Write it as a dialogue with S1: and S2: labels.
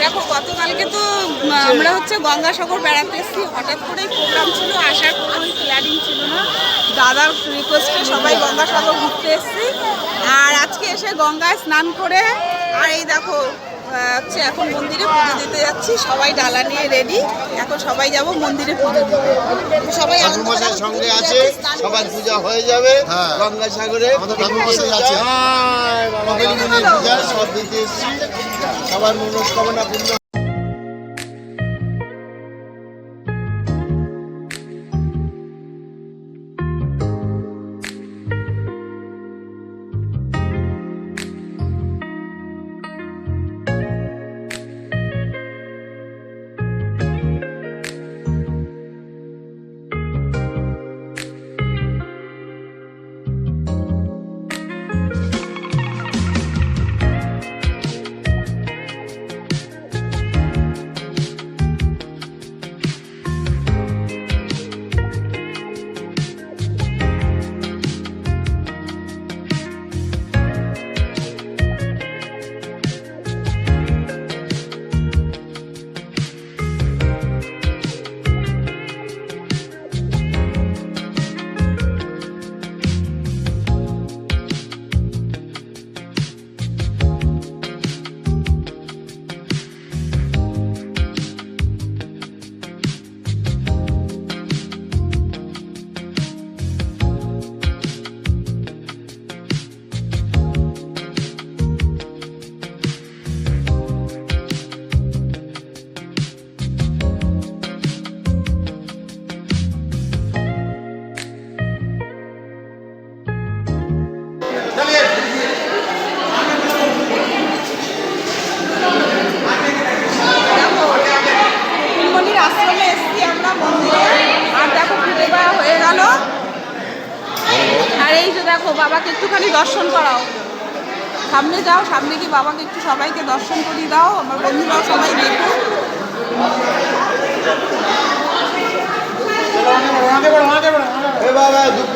S1: দেখো গতকালকে তো আমরা হচ্ছে গঙ্গাসাগর বেড়াতে এসেছি, হঠাৎ করেই প্রোগ্রাম ছিল, আসার কোনো প্ল্যানিং ছিল না। দাদার রিকোয়েস্টে সবাই গঙ্গাসাগর ঘুরতে এসেছি। আর আজকে এসে গঙ্গায় স্নান করে আর এই দেখো হচ্ছে এখন মন্দিরে পুজো দিতে যাচ্ছি। সবাই ডালা নিয়ে রেডি, এখন সবাই যাব মন্দিরে পুজো দিতে। সবাই
S2: ঠাকুরমশাই সঙ্গে আছে, সবার পূজা হয়ে যাবে গঙ্গাসাগরে।
S3: ঠাকুরমশাই আছে
S2: পূজা সব দিতে এসেছি, সবার মনস্কামনা পূর্ণ।
S1: আশ্রমে এসেছি আমরা মন্দিরে। আর দেখো পুজো দেওয়া হয়ে গেল। আর এই যে দেখো বাবাকে একটুখানি দর্শন করাও, সামনে যাও, সামনে কি বাবাকে একটু সবাইকে দর্শন করিয়ে দাও। আমার বন্ধুরাও সবাই দেখো।
S2: বাবা দুঃখ